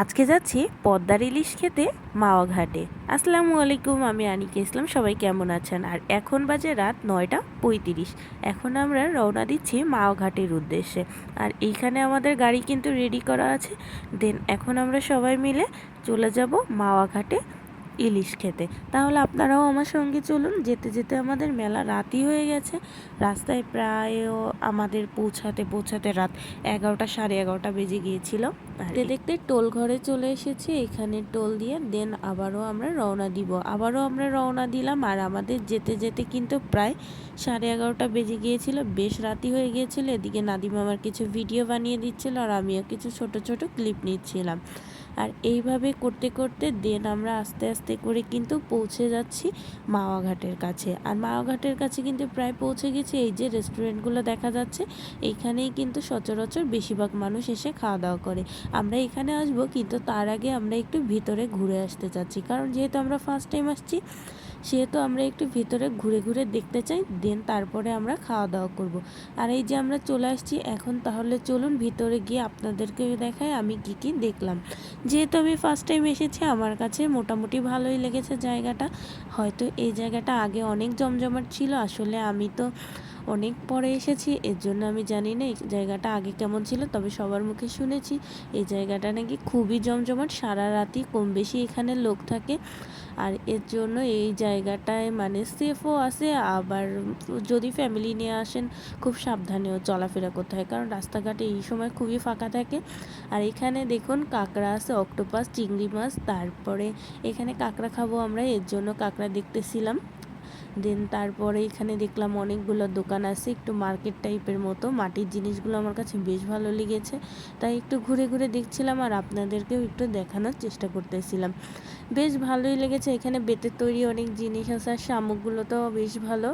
আজকে যাচ্ছি পদ্মার ইলিশ খেতে মাওয়া ঘাটে। আসসালামু আলাইকুম, আমি আনিকা ইসলাম। সবাই কেমন আছেন? আর এখন বাজে রাত 9টা 35। এখন আমরা রওনা দিচ্ছি মাওয়া ঘাটের উদ্দেশ্যে। আর এইখানে আমাদের গাড়ি কিন্তু রেডি করা আছে। দেন এখন আমরা সবাই মিলে চলে যাব মাওয়া ঘাটে ইলিশ খেতে। তাহলে আপনারাও আমার সঙ্গে চলুন। যেতে যেতে আমাদের মেলা রাতই হয়ে গেছে। রাস্তায় প্রায়ও আমাদের পৌঁছাতে রাত 11টা 11:30 বেজে গিয়েছিল। আর দেখতে টোল ঘরে চলে এসেছি। এখানে টোল দিয়ে দেন আবারও আমরা রওনা দিলাম। আর আমাদের যেতে যেতে কিন্তু প্রায় 11:30 বেজে গিয়েছিল। বেশ রাতই হয়ে গিয়েছিল। এদিকে নাদিম আমার কিছু ভিডিও বানিয়ে দিচ্ছিল আর আমিও কিছু ছোট ছোট ক্লিপ নিচ্ছিলাম। আর এইভাবে করতে করতে দেন আমরা আস্তে আস্তে করে কিন্তু পৌঁছে যাচ্ছি মাওয়া ঘাটের কাছে। আর মাওয়া ঘাটের কাছে কিন্তু প্রায় পৌঁছে গেছি। এই যে রেস্টুরেন্টগুলো দেখা যাচ্ছে, এইখানেই কিন্তু সচরাচর বেশিরভাগ মানুষ এসে খাওয়া দাওয়া করে। আমরা এখানে আসবো, কিন্তু তার আগে আমরা একটু ভিতরে ঘুরে আসতে চাচ্ছি, কারণ যেহেতু আমরা ফার্স্ট টাইম আসছি সেহেতু আমরা একটু ভিতরে ঘুরে ঘুরে দেখতে চাই। দেন তারপরে আমরা খাওয়া দাওয়া করব। আর এই যে আমরা চলে আসছি এখন, তাহলে চলুন ভিতরে গিয়ে আপনাদেরকে দেখাই আমি কি কি দেখলাম। যেহেতু আমি ফার্স্ট টাইম এসেছি, আমার কাছে মোটামুটি ভালোই লেগেছে জায়গাটা। হয়তো এই জায়গাটা আগে অনেক জমজমাট ছিল, আসলে আমি তো অনেক পরে এসেছি, এর জন্য আমি জানি না এই জায়গাটা আগে কেমন ছিল। তবে সবার মুখে শুনেছি এই জায়গাটা নাকি খুবই জমজমাট, সারা রাতই কম বেশি এখানে লোক থাকে। আর এর জন্য এই জায়গাটায় মানে সেফও আছে, আবার যদি ফ্যামিলি নিয়ে আসেন খুব সাবধানেও চলাফেরা করতে হয়, কারণ রাস্তাঘাটে এই সময় খুবই ফাঁকা থাকে। আর এখানে দেখুন কাঁকড়া আছে, অক্টোপাস, চিংড়ি মাছ। তারপরে এখানে কাঁকড়া খাবো আমরা, এর জন্য কাঁকড়া দেখতেছিলাম। দেন তারপরে এখানে দেখলাম অনেকগুলো দোকান আছে, একটু মার্কেট টাইপের মতো। মাটির জিনিসগুলো আমার কাছে বেশ ভালো লেগেছে, তাই একটু ঘুরে ঘুরে দেখছিলাম আর আপনাদেরকেও একটু দেখানোর চেষ্টা করতেছিলাম। বেশ ভালোই লেগেছে। এখানে বেতের তৈরি অনেক জিনিস আছে আর শামুকগুলো তো বেশ ভালো।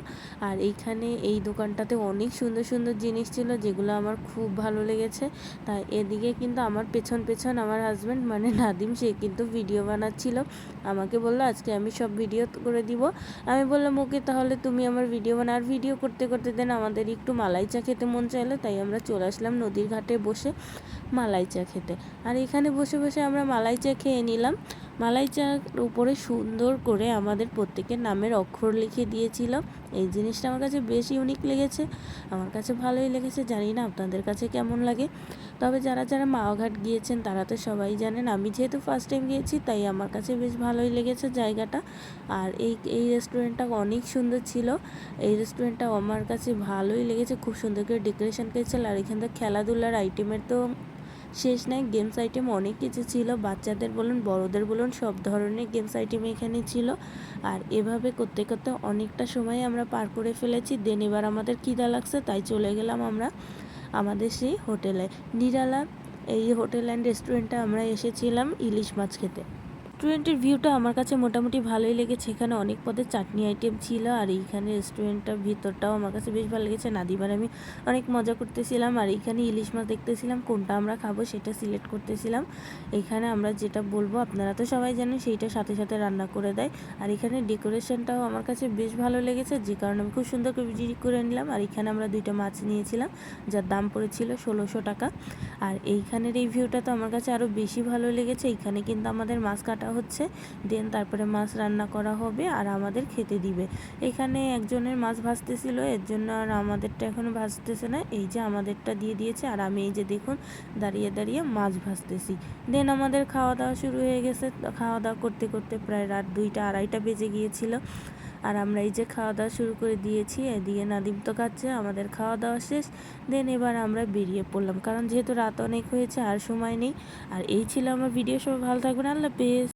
আর এইখানে এই দোকানটাতে অনেক সুন্দর সুন্দর জিনিস ছিল, যেগুলো আমার খুব ভালো লেগেছে। তাই এদিকে কিন্তু আমার পেছন পেছন আমার হাজব্যান্ড মানে নাদিম, সে কিন্তু ভিডিও বানাচ্ছিল। আমাকে বললো আজকে আমি সব ভিডিও করে দিব। আমি বললাম ওকে, তাহলে তুমি আমার ভিডিও বানা। আর ভিডিও করতে করতে দেন আমাদের একটু মালাই চা খেতে মন চাইলো, তাই আমরা চলে আসলাম নদীর ঘাটে বসে মালাই চা খেতে। আর এখানে বসে বসে আমরা মালাই চা খেয়ে নিলাম। মালাই চার উপরে সুন্দর করে আমাদের প্রত্যেকের নামের অক্ষর লিখে দিয়েছিল। এই জিনিসটা আমার কাছে বেশ ইউনিক লেগেছে, আমার কাছে ভালোই লেগেছে। জানি না আপনাদের কাছে কেমন লাগে। তবে যারা যারা মাওয়া ঘাট গিয়েছেন তারা তো সবাই জানেন, আমি যেহেতু ফার্স্ট টাইম গিয়েছি তাই আমার কাছে বেশ ভালোই লেগেছে জায়গাটা। আর এই রেস্টুরেন্টটা অনেক সুন্দর ছিল। এই রেস্টুরেন্টটা আমার কাছে ভালোই লেগেছে, খুব সুন্দর করে ডেকোরেশন করেছিল। আর এখান থেকে খেলাধুলার আইটেমের তো শেষ নাই, গেমস আইটেম অনেক কিছু ছিল, বাচ্চাদের বলুন বড়দের বলুন সব ধরনের গেমস আইটেম এখানে ছিল। আর এভাবে করতে করতে অনেকটা সময় আমরা পার করে ফেলেছি। দেন এবার আমাদের খিদা লাগছে, তাই চলে গেলাম আমরা আমাদের সেই হোটেলে, নিরালা। এই হোটেল অ্যান্ড রেস্টুরেন্টে আমরা এসেছিলাম ইলিশ মাছ খেতে। রেস্টুরেন্টের ভিউটা আমার কাছে মোটামুটি ভালোই লেগেছে। এখানে অনেক পদের চাটনি আইটেম ছিল। আর এইখানে রেস্টুরেন্টটার ভিতরটাও আমার কাছে বেশ ভালো লেগেছে। নাদিবার আমি অনেক মজা করতেছিলাম। আর এইখানে ইলিশ মাছ দেখতেছিলাম, কোনটা আমরা খাবো সেটা সিলেক্ট করতেছিলাম। এইখানে আমরা যেটা বলবো আপনারা তো সবাই জানেন, সেইটা সাথে সাথে রান্না করে দেয়। আর এখানে ডেকোরেশনটাও আমার কাছে বেশ ভালো লেগেছে, যে কারণে আমি খুব সুন্দর করে ভিডিও করে নিলাম। আর এখানে আমরা 2টা মাছ নিয়েছিলাম, যার দাম পড়েছিল 1600 টাকা। আর এইখানের এই ভিউটা তো আমার কাছে আরও বেশি ভালো লেগেছে। এইখানে কিন্তু আমাদের মাছ কাটা হচ্ছে, দেন তারপরে মাছ রান্না করা হবে আর আমাদের খেতে দিবে। এখানে একজনের মাছ ভাজতেছিল, এর জন্য আর আমাদেরটা এখনও ভাজতেছে না। এই যে আমাদেরটা দিয়ে দিয়েছে, আর আমি এই যে দেখুন দাঁড়িয়ে দাঁড়িয়ে মাছ ভাজতেছি। দেন আমাদের খাওয়া দাওয়া শুরু হয়ে গেছে। খাওয়া দাওয়া করতে করতে প্রায় রাত 2টা 2:30 বেজে গিয়েছিল। আর আমরা এই যে খাওয়া দাওয়া শুরু করে দিয়েছি। এদিকে নাদিম তো খাচ্ছে, আমাদের খাওয়া দাওয়া শেষ। দেন এবার আমরা বেরিয়ে পড়লাম, কারণ যেহেতু রাত অনেক হয়েছে আর সময় নেই। আর এই ছিল আমার ভিডিও, সবাই ভালো থাকবেন, আল্লাহ হাফেজ।